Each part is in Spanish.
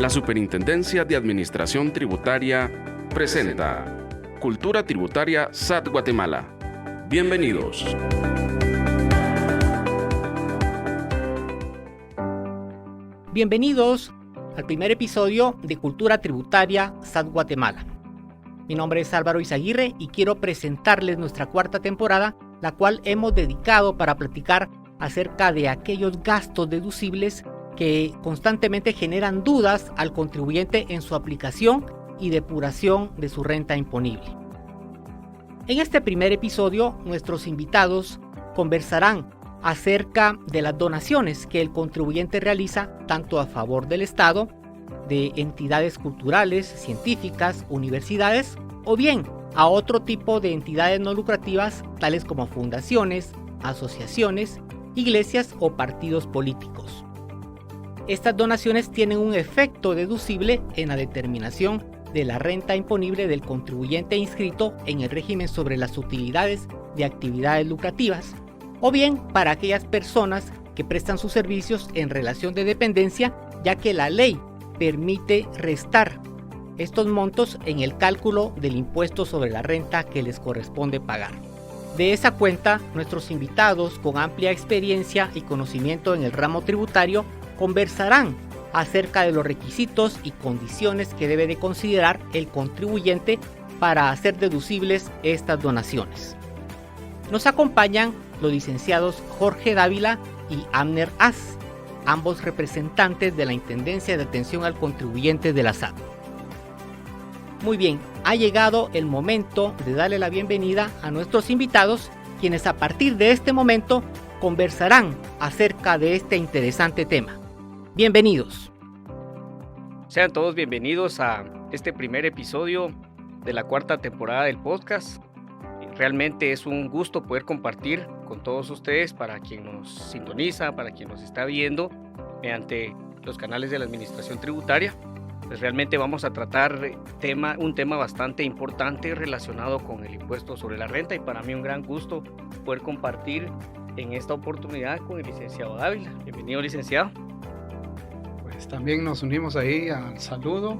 La Superintendencia de Administración Tributaria presenta Cultura Tributaria SAT Guatemala. Bienvenidos. Bienvenidos al primer episodio de Cultura Tributaria SAT Guatemala. Mi nombre es Álvaro Izaguirre y quiero presentarles nuestra cuarta temporada, la cual hemos dedicado para platicar acerca de aquellos gastos deducibles que constantemente generan dudas al contribuyente en su aplicación y depuración de su renta imponible. En este primer episodio, nuestros invitados conversarán acerca de las donaciones que el contribuyente realiza tanto a favor del Estado, de entidades culturales, científicas, universidades o bien a otro tipo de entidades no lucrativas tales como fundaciones, asociaciones, iglesias o partidos políticos. Estas donaciones tienen un efecto deducible en la determinación de la renta imponible del contribuyente inscrito en el régimen sobre las utilidades de actividades lucrativas, o bien para aquellas personas que prestan sus servicios en relación de dependencia, ya que la ley permite restar estos montos en el cálculo del impuesto sobre la renta que les corresponde pagar. De esa cuenta, nuestros invitados con amplia experiencia y conocimiento en el ramo tributario conversarán acerca de los requisitos y condiciones que debe de considerar el contribuyente para hacer deducibles estas donaciones. Nos acompañan los licenciados Jorge Dávila y Abner Az, ambos representantes de la Intendencia de Atención al Contribuyente de la SAT. Muy bien, ha llegado el momento de darle la bienvenida a nuestros invitados, quienes a partir de este momento conversarán acerca de este interesante tema. Bienvenidos. Sean todos bienvenidos a este primer episodio de la cuarta temporada del podcast. Realmente es un gusto poder compartir con todos ustedes, para quien nos sintoniza, para quien nos está viendo mediante los canales de la Administración Tributaria. Pues realmente vamos a tratar un tema bastante importante relacionado con el impuesto sobre la renta, y para mí un gran gusto poder compartir en esta oportunidad con el licenciado Dávila. Bienvenido, licenciado. Pues también nos unimos ahí al saludo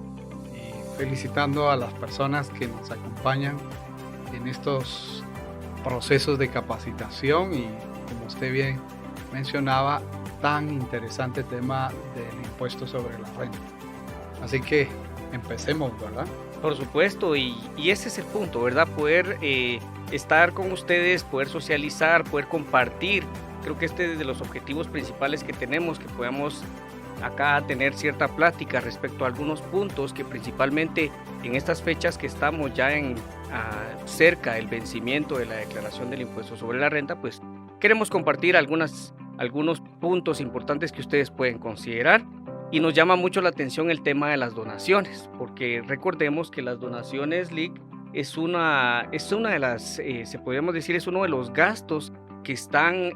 y felicitando a las personas que nos acompañan en estos procesos de capacitación y, como usted bien mencionaba, tan interesante tema del impuesto sobre la renta. Así que empecemos, ¿verdad? Por supuesto, y ese es el punto, ¿verdad? Poder estar con ustedes, poder socializar, poder compartir. Creo que este es de los objetivos principales que tenemos, que podamos acá tener cierta plática respecto a algunos puntos que principalmente en estas fechas que estamos ya cerca del vencimiento de la declaración del impuesto sobre la renta, pues queremos compartir algunos puntos importantes que ustedes pueden considerar. Y nos llama mucho la atención el tema de las donaciones, porque recordemos que las donaciones, LIC, es una de las, se podríamos decir, es uno de los gastos que están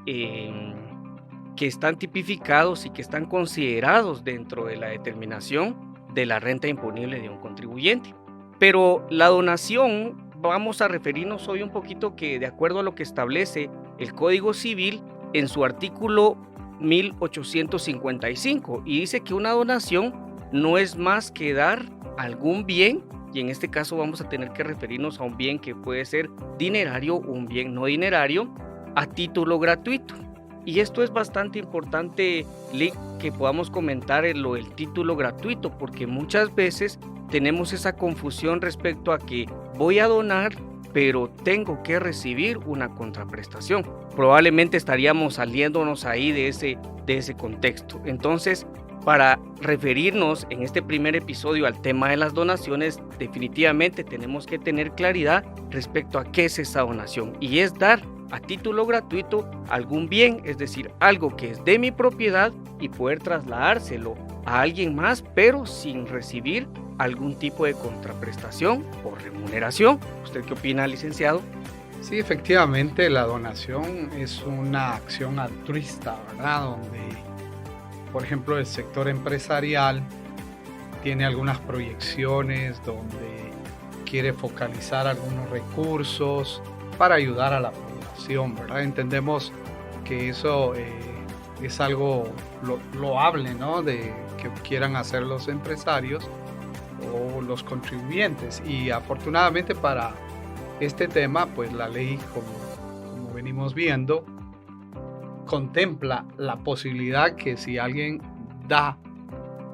tipificados y que están considerados dentro de la determinación de la renta imponible de un contribuyente. Pero la donación, vamos a referirnos hoy un poquito que de acuerdo a lo que establece el Código Civil en su artículo 1855, y dice que una donación no es más que dar algún bien, y en este caso vamos a tener que referirnos a un bien que puede ser dinerario o un bien no dinerario, a título gratuito. Y esto es bastante importante, Lick, que podamos comentar lo del título gratuito, porque muchas veces tenemos esa confusión respecto a que voy a donar, pero tengo que recibir una contraprestación. Probablemente estaríamos saliéndonos ahí de ese contexto. Entonces, para referirnos en este primer episodio al tema de las donaciones, definitivamente tenemos que tener claridad respecto a qué es esa donación, y es dar a título gratuito algún bien, es decir, algo que es de mi propiedad y poder trasladárselo a alguien más, pero sin recibir algún tipo de contraprestación o remuneración. ¿Usted qué opina, licenciado? Sí, efectivamente, la donación es una acción altruista, ¿verdad? Donde, por ejemplo, el sector empresarial tiene algunas proyecciones donde quiere focalizar algunos recursos para ayudar a la población, ¿verdad? Entendemos que eso es algo loable, ¿no? De que quieran hacer los empresarios o los contribuyentes. Y afortunadamente para este tema, pues la ley, como venimos viendo, contempla la posibilidad que si alguien da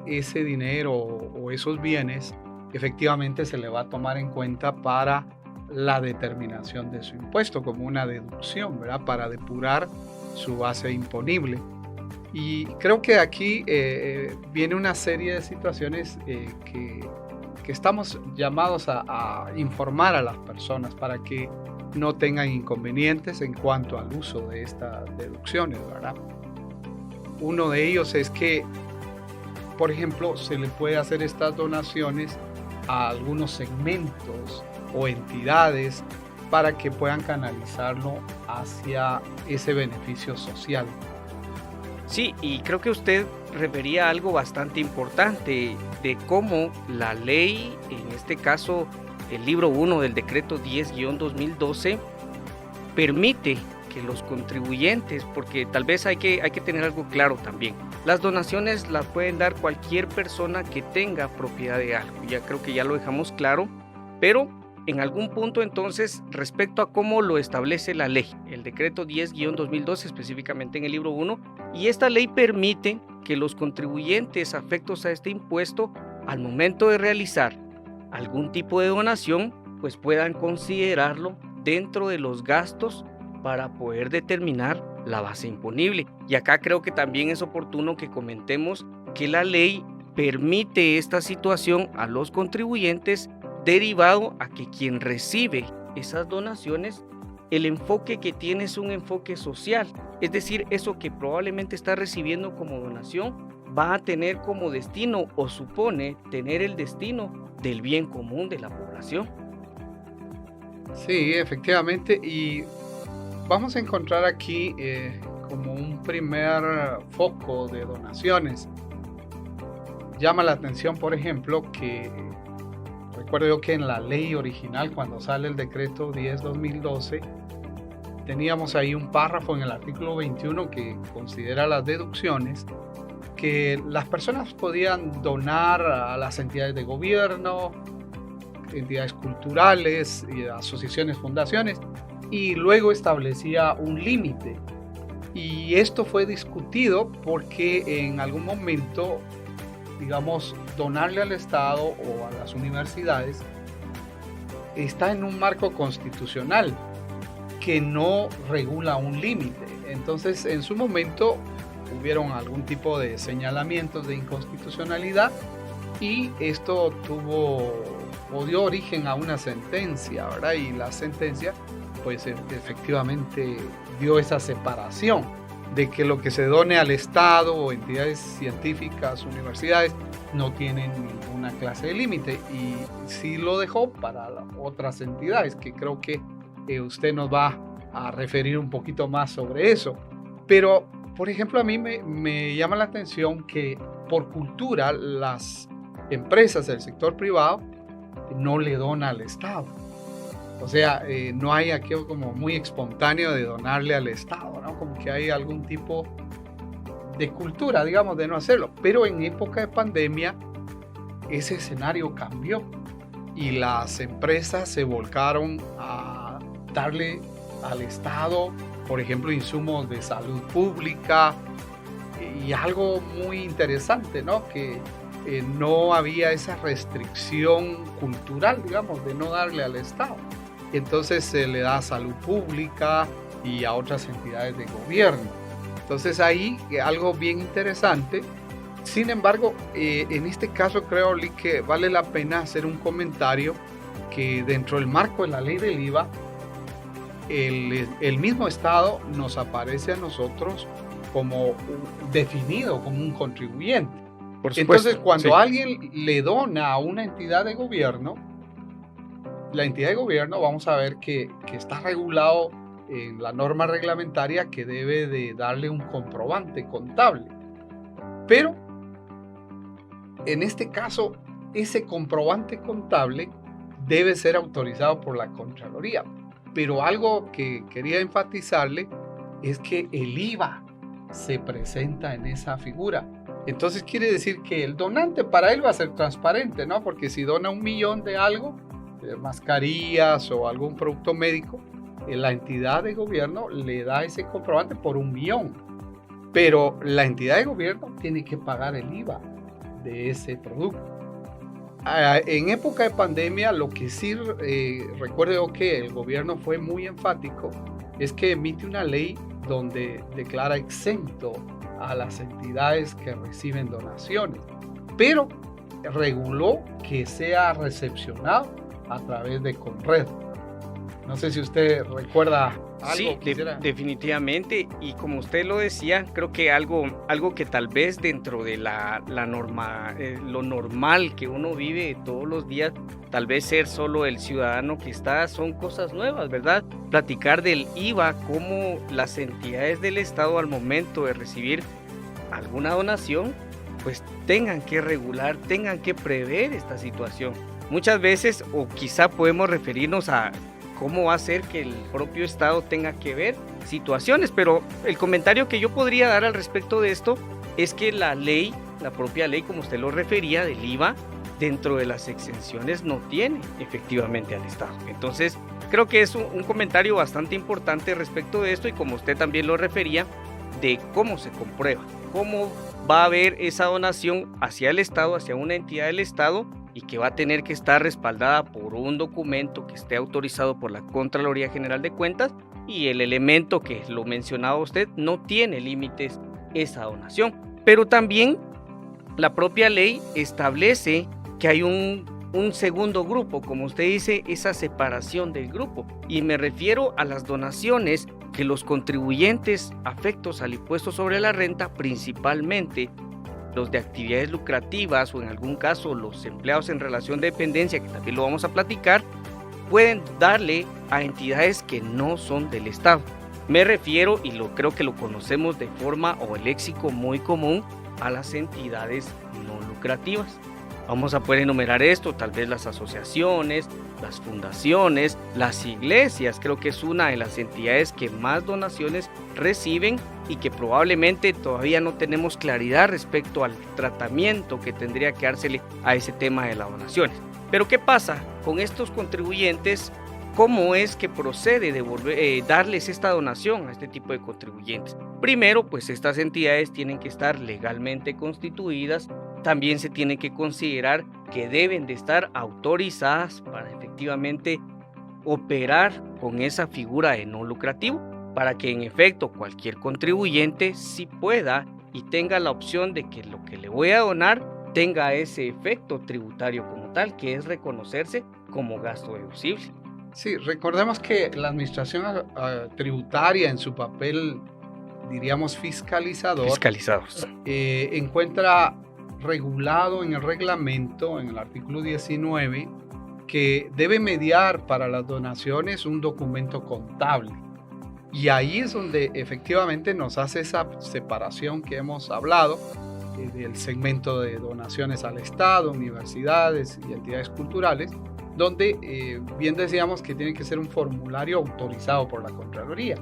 ese dinero o esos bienes, efectivamente se le va a tomar en cuenta para la determinación de su impuesto como una deducción, ¿verdad? Para depurar su base imponible. Y creo que aquí viene una serie de situaciones que estamos llamados a informar a las personas para que no tengan inconvenientes en cuanto al uso de estas deducciones, ¿verdad? Uno de ellos es que, por ejemplo, se le puede hacer estas donaciones a algunos segmentos o entidades para que puedan canalizarlo hacia ese beneficio social. Sí, y creo que usted refería a algo bastante importante de cómo la ley, en este caso el libro 1 del decreto 10-2012, permite que los contribuyentes, porque tal vez hay que tener algo claro también, las donaciones las pueden dar cualquier persona que tenga propiedad de algo, ya creo que ya lo dejamos claro, pero en algún punto entonces respecto a cómo lo establece la ley, el decreto 10-2012 específicamente en el libro 1, y esta ley permite que los contribuyentes afectos a este impuesto al momento de realizar algún tipo de donación pues puedan considerarlo dentro de los gastos para poder determinar la base imponible. Y acá creo que también es oportuno que comentemos que la ley permite esta situación a los contribuyentes derivado a que quien recibe esas donaciones, el enfoque que tiene es un enfoque social, es decir, eso que probablemente está recibiendo como donación va a tener como destino o supone tener el destino del bien común de la población. Sí, efectivamente, y vamos a encontrar aquí como un primer foco de donaciones. Llama la atención, por ejemplo, que recuerdo yo que en la ley original, cuando sale el decreto 10-2012, teníamos ahí un párrafo en el artículo 21 que considera las deducciones, que las personas podían donar a las entidades de gobierno, entidades culturales, asociaciones, fundaciones, y luego establecía un límite. Y esto fue discutido porque en algún momento, digamos, donarle al Estado o a las universidades está en un marco constitucional que no regula un límite. Entonces, en su momento hubieron algún tipo de señalamientos de inconstitucionalidad y esto dio origen a una sentencia, ¿verdad? Y la sentencia, pues efectivamente dio esa separación de que lo que se done al Estado o entidades científicas, universidades, no tienen ninguna clase de límite, y sí lo dejó para otras entidades, que creo que usted nos va a referir un poquito más sobre eso. Pero, por ejemplo, a mí me llama la atención que por cultura las empresas del sector privado no le donan al Estado. O sea, no hay aquello como muy espontáneo de donarle al Estado, ¿no? Como que hay algún tipo de cultura, digamos, de no hacerlo. Pero en época de pandemia, ese escenario cambió y las empresas se volcaron a darle al Estado, por ejemplo, insumos de salud pública, y algo muy interesante, ¿no? Que no había esa restricción cultural, digamos, de no darle al Estado. Entonces se le da a salud pública y a otras entidades de gobierno. Entonces ahí algo bien interesante. Sin embargo, en este caso creo que vale la pena hacer un comentario que dentro del marco de la ley del IVA, el mismo Estado nos aparece a nosotros como definido como un contribuyente. Por supuesto, entonces, cuando sí. alguien le dona a una entidad de gobierno, la entidad de gobierno, vamos a ver que está regulado en la norma reglamentaria que debe de darle un comprobante contable. Pero, en este caso, ese comprobante contable debe ser autorizado por la Contraloría. Pero algo que quería enfatizarle es que el IVA se presenta en esa figura. Entonces quiere decir que el donante para él va a ser transparente, ¿no? Porque si dona 1 millón de algo, de mascarillas o algún producto médico, la entidad de gobierno le da ese comprobante por 1 millón. Pero la entidad de gobierno tiene que pagar el IVA de ese producto. En época de pandemia, lo que sí recuerdo que el gobierno fue muy enfático es que emite una ley donde declara exento a las entidades que reciben donaciones, pero reguló que sea recepcionado a través de Conred. No sé si usted recuerda algo. Sí, definitivamente, y como usted lo decía, creo que algo que tal vez dentro de la norma, lo normal que uno vive todos los días, tal vez ser solo el ciudadano que está, son cosas nuevas, ¿verdad? Platicar del IVA, cómo las entidades del Estado al momento de recibir alguna donación, pues tengan que regular, tengan que prever esta situación. Muchas veces, o quizá podemos referirnos a cómo va a ser que el propio Estado tenga que ver situaciones, pero el comentario que yo podría dar al respecto de esto es que la propia ley, como usted lo refería, del IVA, dentro de las exenciones no tiene efectivamente al Estado. Entonces, creo que es un comentario bastante importante respecto de esto, y como usted también lo refería, de cómo se comprueba, cómo va a haber esa donación hacia el Estado, hacia una entidad del Estado, y que va a tener que estar respaldada por un documento que esté autorizado por la Contraloría General de Cuentas, y el elemento que lo mencionaba usted, no tiene límites esa donación. Pero también la propia ley establece que hay un segundo grupo, como usted dice, esa separación del grupo, y me refiero a las donaciones que los contribuyentes afectos al impuesto sobre la renta, principalmente los de actividades lucrativas o en algún caso los empleados en relación de dependencia, que también lo vamos a platicar, pueden darle a entidades que no son del Estado. Me refiero, y creo que lo conocemos de forma o el léxico muy común, a las entidades no lucrativas. Vamos a poder enumerar esto, tal vez las asociaciones, las fundaciones, las iglesias. Creo que es una de las entidades que más donaciones reciben y que probablemente todavía no tenemos claridad respecto al tratamiento que tendría que dársele a ese tema de las donaciones. Pero ¿qué pasa con estos contribuyentes? ¿Cómo es que procede darles esta donación a este tipo de contribuyentes? Primero, pues estas entidades tienen que estar legalmente constituidas. También se tiene que considerar que deben de estar autorizadas para efectivamente operar con esa figura de no lucrativo, para que en efecto cualquier contribuyente sí pueda y tenga la opción de que lo que le voy a donar tenga ese efecto tributario como tal, que es reconocerse como gasto deducible. Sí, recordemos que la administración tributaria en su papel, diríamos, fiscalizados, encuentra regulado en el reglamento, en el artículo 19, que debe mediar para las donaciones un documento contable. Y ahí es donde efectivamente nos hace esa separación que hemos hablado del segmento de donaciones al Estado, universidades y entidades culturales, donde bien decíamos que tiene que ser un formulario autorizado por la Contraloría.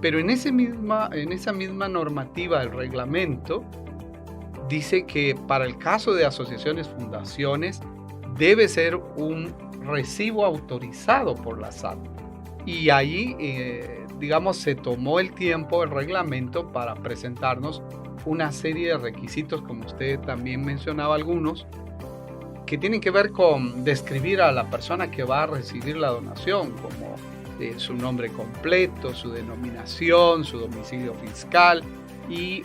Pero en esa misma normativa del reglamento dice que para el caso de asociaciones, fundaciones, debe ser un recibo autorizado por la SAT. Y ahí, digamos, se tomó el tiempo, el reglamento, para presentarnos una serie de requisitos, como usted también mencionaba algunos, que tienen que ver con describir a la persona que va a recibir la donación, como su nombre completo, su denominación, su domicilio fiscal y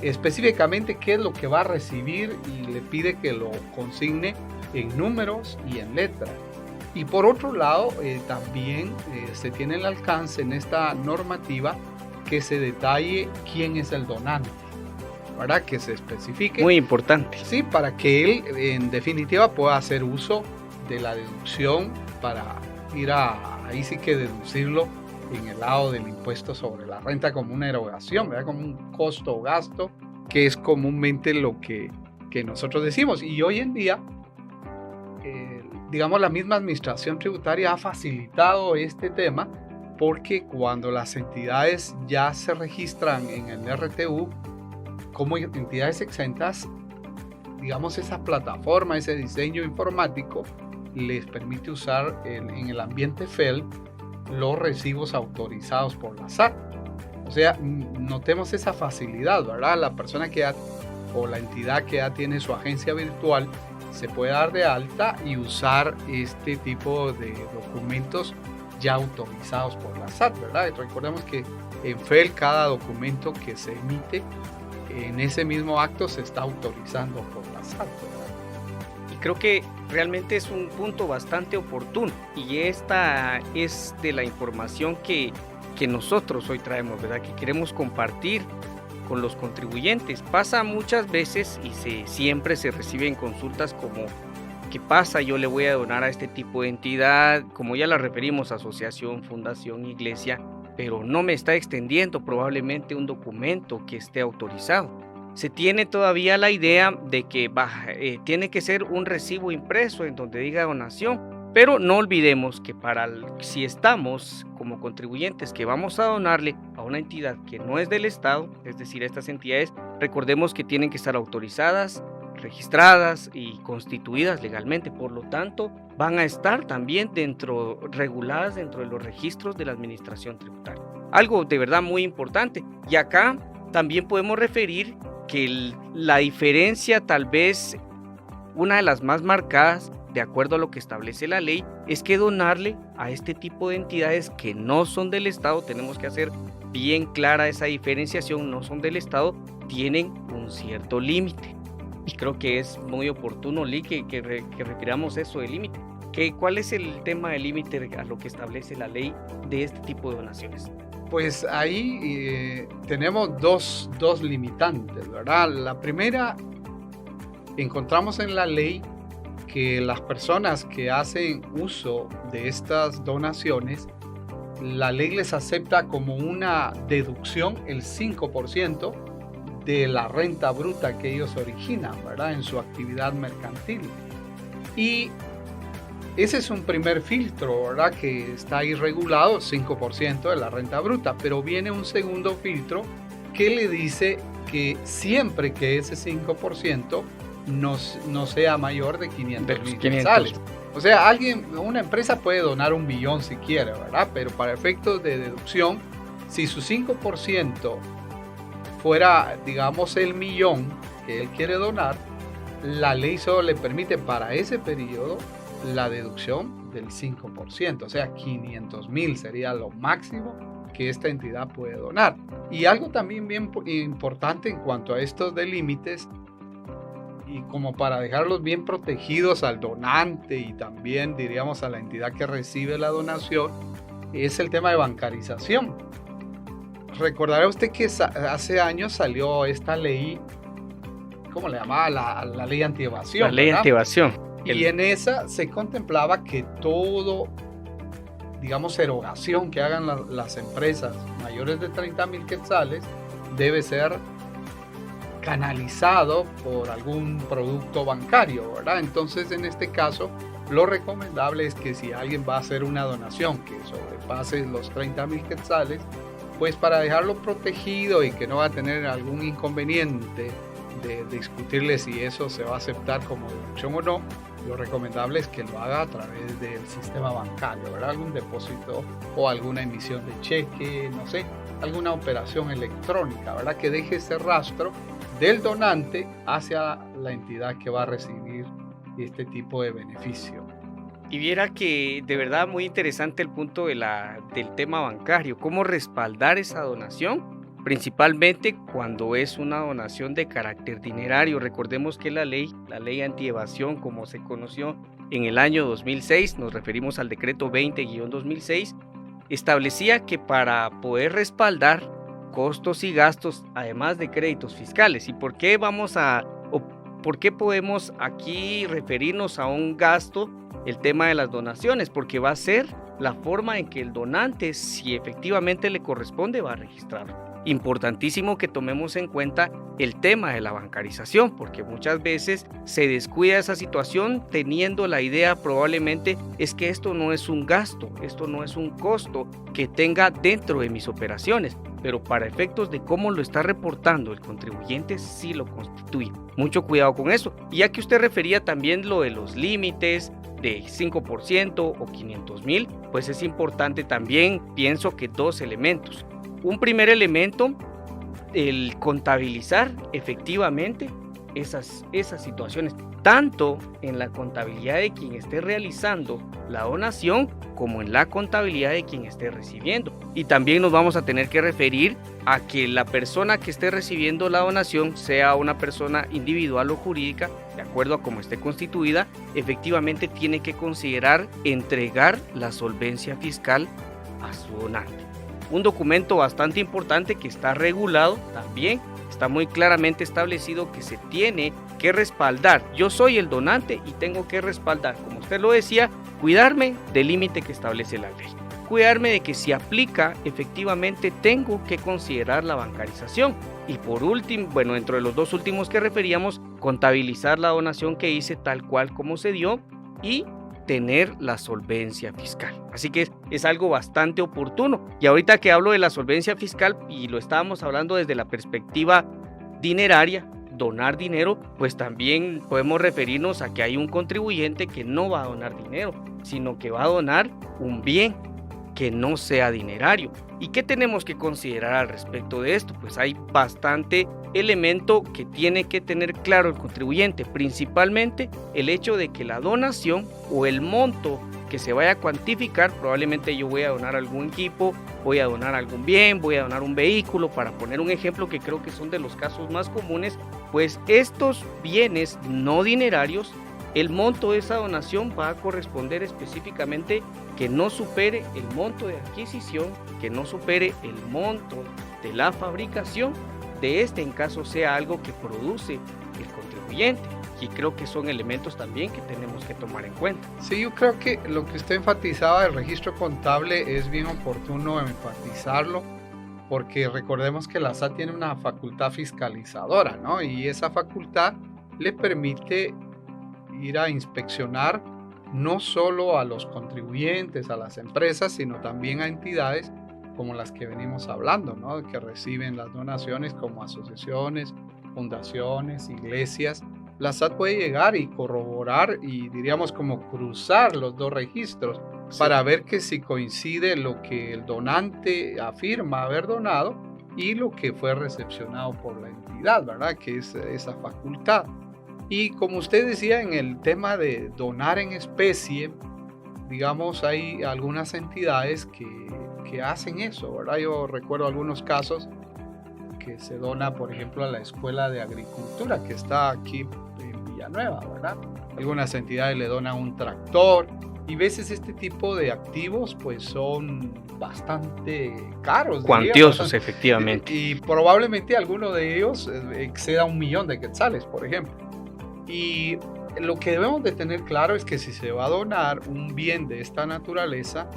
específicamente qué es lo que va a recibir, y le pide que lo consigne en números y en letras. Y por otro lado, también se tiene el alcance en esta normativa que se detalle quién es el donante, ¿verdad? Que se especifique. Muy importante. Sí, para que él en definitiva pueda hacer uso de la deducción para ir ahí sí que deducirlo en el lado del impuesto sobre la renta como una erogación, ¿verdad? Como un costo o gasto, que es comúnmente lo que nosotros decimos. Y hoy en día, digamos, la misma administración tributaria ha facilitado este tema, porque cuando las entidades ya se registran en el RTU como entidades exentas, digamos, esa plataforma, ese diseño informático les permite usar en el ambiente FEL los recibos autorizados por la SAT. O sea, notemos esa facilidad, ¿verdad? La persona que ya, o la entidad que ya tiene su agencia virtual se puede dar de alta y usar este tipo de documentos ya autorizados por la SAT, ¿verdad? Y recordemos que en FEL cada documento que se emite en ese mismo acto se está autorizando por la SAT, ¿verdad? Y creo que realmente es un punto bastante oportuno, y esta es de la información que nosotros hoy traemos, ¿verdad? Que queremos compartir con los contribuyentes. Pasa muchas veces y siempre se reciben consultas como: ¿qué pasa? Yo le voy a donar a este tipo de entidad, como ya la referimos, asociación, fundación, iglesia, pero no me está extendiendo probablemente un documento que esté autorizado. Se tiene todavía la idea de que tiene que ser un recibo impreso en donde diga donación, pero no olvidemos que si estamos como contribuyentes que vamos a donarle a una entidad que no es del Estado, es decir, estas entidades, recordemos que tienen que estar autorizadas, registradas y constituidas legalmente, por lo tanto van a estar también reguladas dentro de los registros de la administración tributaria. Algo de verdad muy importante. Y acá también podemos referir que la diferencia, tal vez una de las más marcadas, de acuerdo a lo que establece la ley, es que donarle a este tipo de entidades que no son del Estado, tenemos que hacer bien clara esa diferenciación, no son del Estado, tienen un cierto límite. Y creo que es muy oportuno, Lee, que refiramos eso de límite. ¿Cuál es el tema del límite a lo que establece la ley de este tipo de donaciones? Pues ahí tenemos dos limitantes, ¿verdad? La primera, encontramos en la ley que las personas que hacen uso de estas donaciones, la ley les acepta como una deducción el 5% de la renta bruta que ellos originan, ¿verdad? En su actividad mercantil. Y ese es un primer filtro, ¿verdad? Que está ahí regulado, 5% de la renta bruta, pero viene un segundo filtro que le dice que siempre que ese 5% no sea mayor de 500,000 quetzales. O sea, una empresa puede donar 1 millón si quiere, ¿verdad? Pero para efectos de deducción, si su 5% fuera, digamos, el millón que él quiere donar, la ley solo le permite para ese periodo la deducción del 5%, o sea, 500,000 sería lo máximo que esta entidad puede donar. Y algo también bien importante en cuanto a estos delímites, y como para dejarlos bien protegidos al donante y también, diríamos, a la entidad que recibe la donación, es el tema de bancarización. Recordará usted que hace años salió esta ley, ¿cómo le llamaba? La ley antievasión. La ley, ¿verdad? Antievasión. Y en esa se contemplaba que todo, digamos, erogación que hagan las empresas mayores de 30,000 quetzales debe ser canalizado por algún producto bancario, ¿verdad? Entonces, en este caso, lo recomendable es que si alguien va a hacer una donación que sobrepase los 30,000 quetzales, pues para dejarlo protegido y que no va a tener algún inconveniente de discutirle si eso se va a aceptar como deducción o no, lo recomendable es que lo haga a través del sistema bancario, ¿verdad? Algún depósito o alguna emisión de cheque, no sé, alguna operación electrónica, ¿verdad? Que deje ese rastro del donante hacia la entidad que va a recibir este tipo de beneficio. Y viera que de verdad muy interesante el punto del tema bancario, cómo respaldar esa donación, principalmente cuando es una donación de carácter dinerario. Recordemos que la ley antievasión, como se conoció en el año 2006, nos referimos al decreto 20-2006, establecía que para poder respaldar costos y gastos, además de créditos fiscales. ¿Y por qué podemos aquí referirnos a un gasto? El tema de las donaciones, porque va a ser la forma en que el donante, si efectivamente le corresponde, va a registrarlo. importantísimo que tomemos en cuenta el tema de la bancarización, porque muchas veces se descuida esa situación teniendo la idea probablemente es que esto no es un gasto, esto no es un costo que tenga dentro de mis operaciones, pero para efectos de cómo lo está reportando el contribuyente sí lo constituye. Mucho cuidado con eso. Y ya que usted refería también lo de los límites de 5% o 500,000, pues es importante también, pienso que dos elementos. Un primer elemento, el contabilizar efectivamente esas situaciones, tanto en la contabilidad de quien esté realizando la donación como en la contabilidad de quien esté recibiendo. Y también nos vamos a tener que referir a que la persona que esté recibiendo la donación, sea una persona individual o jurídica, de acuerdo a cómo esté constituida, efectivamente tiene que considerar entregar la solvencia fiscal a su donante. Un documento bastante importante que está regulado también, está muy claramente establecido que se tiene que respaldar. Yo soy el donante y tengo que respaldar, como usted lo decía, cuidarme del límite que establece la ley. Cuidarme de que si aplica, efectivamente tengo que considerar la bancarización. Y por último, bueno, dentro de los dos últimos que referíamos, contabilizar la donación que hice tal cual como se dio y tener la solvencia fiscal. Así que es algo bastante oportuno. Y ahorita que hablo de la solvencia fiscal, y lo estábamos hablando desde la perspectiva dineraria, donar dinero, pues también podemos referirnos a que hay un contribuyente que no va a donar dinero, sino que va a donar un bien que no sea dinerario. ¿Y qué tenemos que considerar al respecto de esto? Pues hay bastante elemento que tiene que tener claro el contribuyente, principalmente el hecho de que la donación o el monto que se vaya a cuantificar, probablemente yo voy a donar algún equipo, voy a donar algún bien, voy a donar un vehículo, para poner un ejemplo que creo que son de los casos más comunes, pues estos bienes no dinerarios, el monto de esa donación va a corresponder específicamente que no supere el monto de adquisición, que no supere el monto de la fabricación de este, en caso sea algo que produce el contribuyente. Y creo que son elementos también que tenemos que tomar en cuenta. Sí, yo creo que lo que usted enfatizaba del registro contable es bien oportuno enfatizarlo, porque recordemos que la SAT tiene una facultad fiscalizadora, ¿no? Y esa facultad le permite ir a inspeccionar no solo a los contribuyentes, a las empresas, sino también a entidades como las que venimos hablando, ¿no? Que reciben las donaciones, como asociaciones, fundaciones, iglesias. La SAT puede llegar y corroborar y diríamos como cruzar los dos registros, sí, para ver que si coincide lo que el donante afirma haber donado y lo que fue recepcionado por la entidad, ¿verdad? Que es esa facultad. Y como usted decía, en el tema de donar en especie, digamos, hay algunas entidades que hacen eso, ¿verdad? Yo recuerdo algunos casos que se dona, por ejemplo, a la Escuela de Agricultura, que está aquí en Villanueva, ¿verdad? Algunas entidades le donan un tractor, y a veces este tipo de activos pues son bastante caros. Cuantiosos, efectivamente. Y probablemente alguno de ellos exceda 1,000,000 de quetzales, por ejemplo. Y lo que debemos de tener claro es que si se va a donar un bien de esta naturaleza,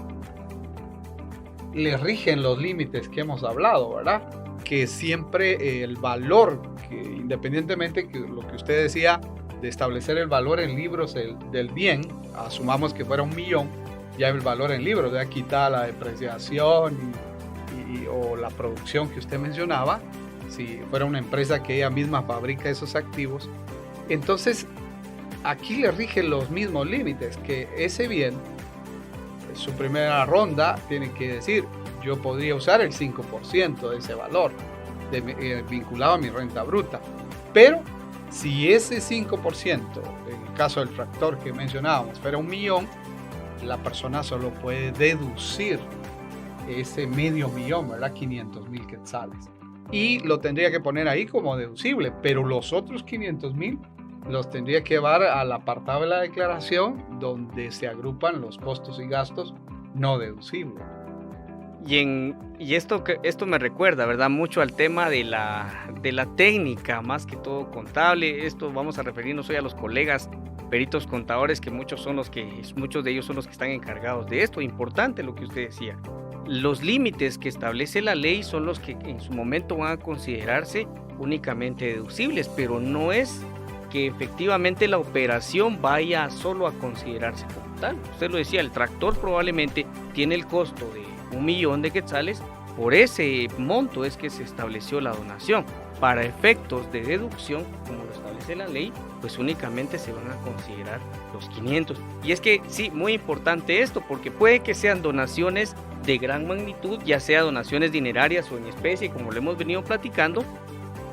le rigen los límites que hemos hablado, ¿verdad? Que siempre el valor, que independientemente de lo que usted decía, de establecer el valor en libros del bien, asumamos que fuera 1,000,000, ya el valor en libros, ya quita la depreciación o la producción que usted mencionaba, si fuera una empresa que ella misma fabrica esos activos. Entonces, aquí le rigen los mismos límites, que ese bien, en su primera ronda, tiene que decir, yo podría usar el 5% de ese valor, vinculado a mi renta bruta. Pero, si ese 5%, en el caso del tractor que mencionábamos, fuera 1,000,000, la persona solo puede deducir ese 500,000, ¿verdad? 500,000 quetzales. Y lo tendría que poner ahí como deducible, pero los otros 500,000 los tendría que llevar al apartado de la declaración donde se agrupan los costos y gastos no deducibles. Y esto me recuerda, ¿verdad? Mucho al tema de la técnica, más que todo contable. Esto vamos a referirnos hoy a los colegas peritos contadores, que muchos de ellos son los que están encargados de esto. Importante lo que usted decía. los límites que establece la ley son los que en su momento van a considerarse únicamente deducibles, pero no es que efectivamente la operación vaya solo a considerarse como tal. Usted lo decía, el tractor probablemente tiene el costo de 1.000.000 de quetzales, por ese monto es que se estableció la donación. Para efectos de deducción, como lo establece la ley, pues únicamente se van a considerar los 500. Y es que sí, muy importante esto, porque puede que sean donaciones de gran magnitud, ya sea donaciones dinerarias o en especie, como lo hemos venido platicando,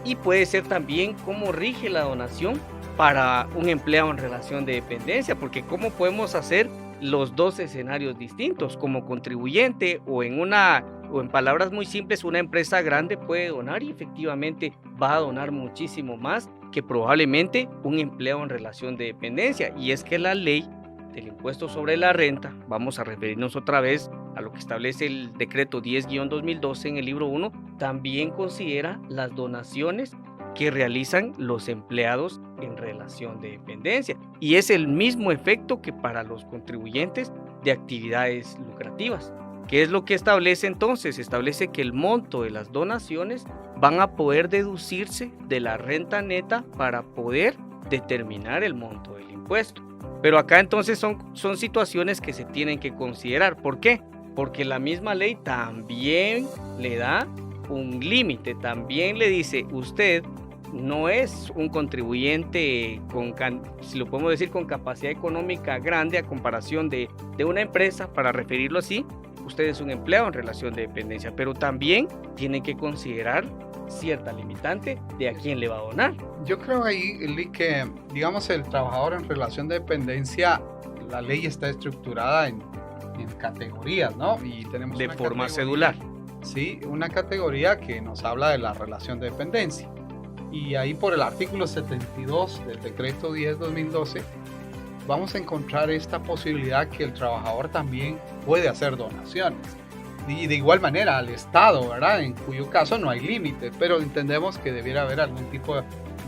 y puede ser también cómo rige la donación para un empleado en relación de dependencia, porque cómo podemos hacer los dos escenarios distintos, como contribuyente o en palabras muy simples, una empresa grande puede donar y efectivamente va a donar muchísimo más que probablemente un empleado en relación de dependencia. Y es que la ley del impuesto sobre la renta, vamos a referirnos otra vez a lo que establece el decreto 10-2012 en el libro 1, también considera las donaciones que realizan los empleados en relación de dependencia. Y es el mismo efecto que para los contribuyentes de actividades lucrativas. ¿Qué es lo que establece entonces? Establece que el monto de las donaciones van a poder deducirse de la renta neta para poder determinar el monto del impuesto. Pero acá entonces son situaciones que se tienen que considerar. ¿Por qué? Porque la misma ley también le da un límite, también le dice, usted no es un contribuyente si lo podemos decir, con capacidad económica grande a comparación de una empresa, para referirlo así, usted es un empleado en relación de dependencia, pero también tiene que considerar cierta limitante de a quién le va a donar. Yo creo ahí, Eli, que digamos el trabajador en relación de dependencia, la ley está estructurada en categorías, ¿no? Y tenemos de forma cedular. Sí, una categoría que nos habla de la relación de dependencia. Y ahí por el artículo 72 del decreto 10-2012 vamos a encontrar esta posibilidad que el trabajador también puede hacer donaciones. Y de igual manera al Estado, ¿verdad? En cuyo caso no hay límite, pero entendemos que debiera haber algún tipo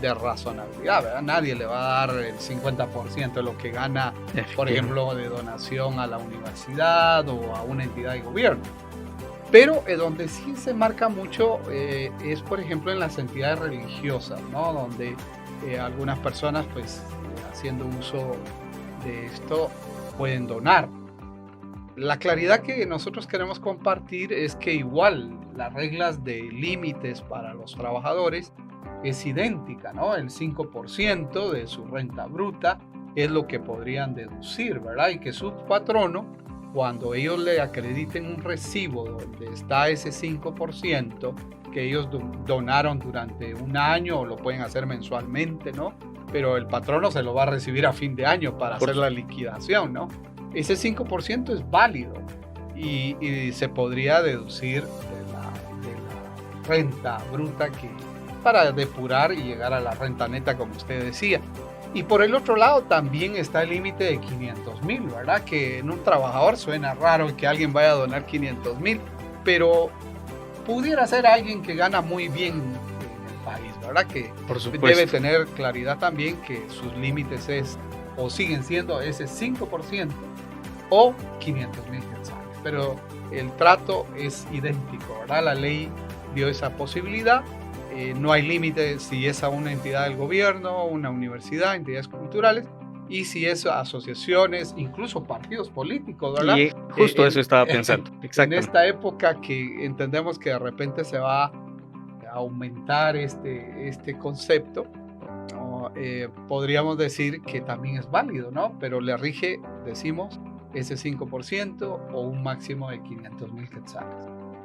de razonabilidad, ¿verdad? Nadie le va a dar el 50% de lo que gana, por ejemplo, de donación a la universidad o a una entidad de gobierno. Pero donde sí se marca mucho es, por ejemplo, en las entidades religiosas, ¿no? Donde algunas personas, pues, haciendo uso de esto, pueden donar. La claridad que nosotros queremos compartir es que igual las reglas de límites para los trabajadores es idéntica, ¿no? El 5% de su renta bruta es lo que podrían deducir, ¿verdad? Y que su patrono, cuando ellos le acrediten un recibo donde está ese 5% que ellos donaron durante un año, o lo pueden hacer mensualmente, ¿no? Pero el patrono se lo va a recibir a fin de año para hacer la liquidación, ¿no? Ese 5% es válido y se podría deducir de la renta bruta para depurar y llegar a la renta neta, como usted decía. Y por el otro lado también está el límite de 500,000, ¿verdad? Que en un trabajador suena raro que alguien vaya a donar 500,000, pero pudiera ser alguien que gana muy bien en el país, ¿verdad? Que por supuesto debe tener claridad también que sus límites siguen siendo ese 5% o 500,000 quetzales. Pero el trato es idéntico, ¿verdad? La ley dio esa posibilidad. No hay límite si es a una entidad del gobierno, una universidad, entidades culturales, y si es a asociaciones, incluso partidos políticos, ¿verdad? Y justo eso estaba pensando. En esta época que entendemos que de repente se va a aumentar este concepto, ¿no? Podríamos decir que también es válido, ¿no? Pero le rige, decimos, ese 5% o un máximo de 500,000 quetzales.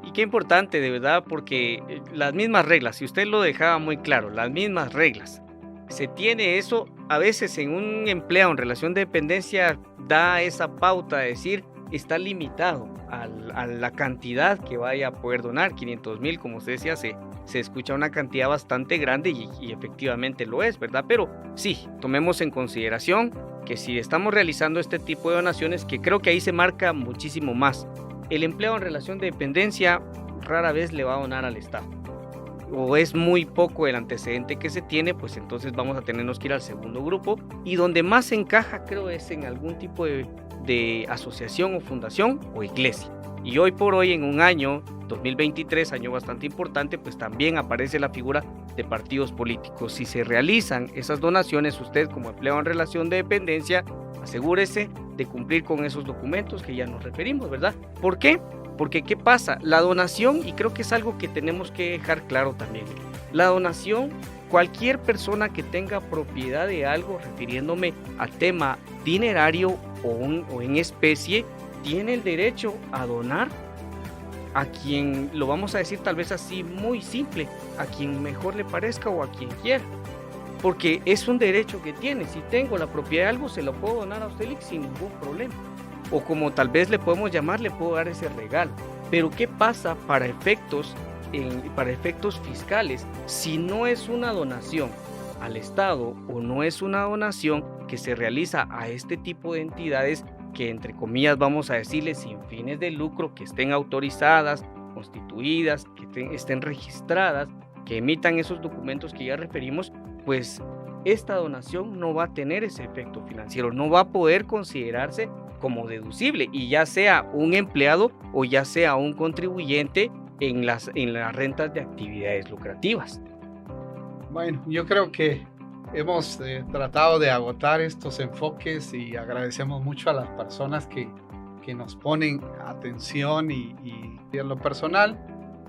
Y qué importante, de verdad, porque las mismas reglas, si usted lo dejaba muy claro, las mismas reglas, se tiene eso, a veces en un empleado en relación de dependencia da esa pauta de decir, está limitado a la cantidad que vaya a poder donar. 500,000, como usted decía, se escucha una cantidad bastante grande y efectivamente lo es, ¿verdad? Pero sí, tomemos en consideración que si estamos realizando este tipo de donaciones, que creo que ahí se marca muchísimo más, el empleado en relación de dependencia rara vez le va a donar al Estado, o es muy poco el antecedente que se tiene, pues entonces vamos a tenernos que ir al segundo grupo, y donde más encaja creo es en algún tipo de de asociación o fundación o iglesia. Y hoy por hoy, en un año 2023, año bastante importante, pues también aparece la figura de partidos políticos. Si se realizan esas donaciones, usted como empleado en relación de dependencia, asegúrese de cumplir con esos documentos que ya nos referimos, ¿verdad? ¿Por qué? Porque ¿qué pasa? La donación, y creo que es algo que tenemos que dejar claro también, la donación, cualquier persona que tenga propiedad de algo, refiriéndome al tema dinerario o en especie, tiene el derecho a donar a quien, lo vamos a decir tal vez así muy simple, a quien mejor le parezca o a quien quiera, porque es un derecho que tiene. Si tengo la propiedad de algo, se lo puedo donar a usted sin ningún problema, o como tal vez le podemos llamar, le puedo dar ese regalo. Pero ¿qué pasa para efectos fiscales? Si no es una donación al Estado o no es una donación que se realiza a este tipo de entidades que, entre comillas, vamos a decirles sin fines de lucro, que estén autorizadas, constituidas, que estén registradas, que emitan esos documentos que ya referimos, pues esta donación no va a tener ese efecto financiero, no va a poder considerarse como deducible, y ya sea un empleado o ya sea un contribuyente en las rentas de actividades lucrativas. Bueno, yo creo que hemos tratado de agotar estos enfoques y agradecemos mucho a las personas que nos ponen atención y en lo personal,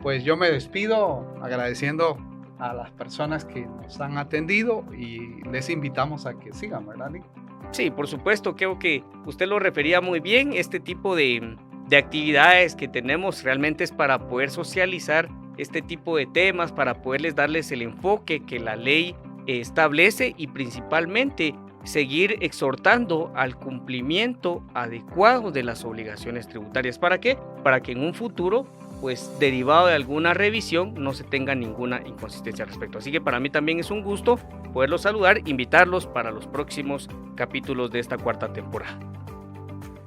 pues yo me despido agradeciendo a las personas que nos han atendido y les invitamos a que sigan, ¿verdad, Nick? Sí, por supuesto, creo que usted lo refería muy bien. Este tipo de actividades que tenemos realmente es para poder socializar este tipo de temas, para poderles darles el enfoque que la ley establece y principalmente seguir exhortando al cumplimiento adecuado de las obligaciones tributarias. ¿Para qué? Para que en un futuro, pues derivado de alguna revisión, no se tenga ninguna inconsistencia al respecto. Así que para mí también es un gusto poderlos saludar, invitarlos para los próximos capítulos de esta cuarta temporada.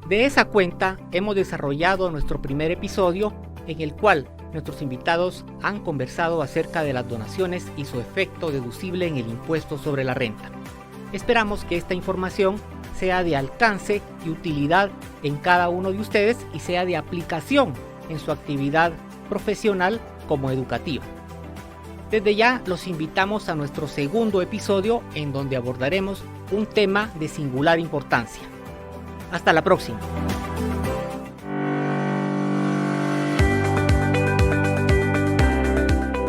De esa cuenta hemos desarrollado nuestro primer episodio, en el cual nuestros invitados han conversado acerca de las donaciones y su efecto deducible en el impuesto sobre la renta. Esperamos que esta información sea de alcance y utilidad en cada uno de ustedes y sea de aplicación en su actividad profesional como educativa. Desde ya los invitamos a nuestro segundo episodio, en donde abordaremos un tema de singular importancia. Hasta la próxima.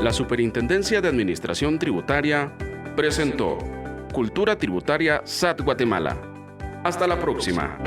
La Superintendencia de Administración Tributaria presentó Cultura Tributaria SAT Guatemala. Hasta la próxima.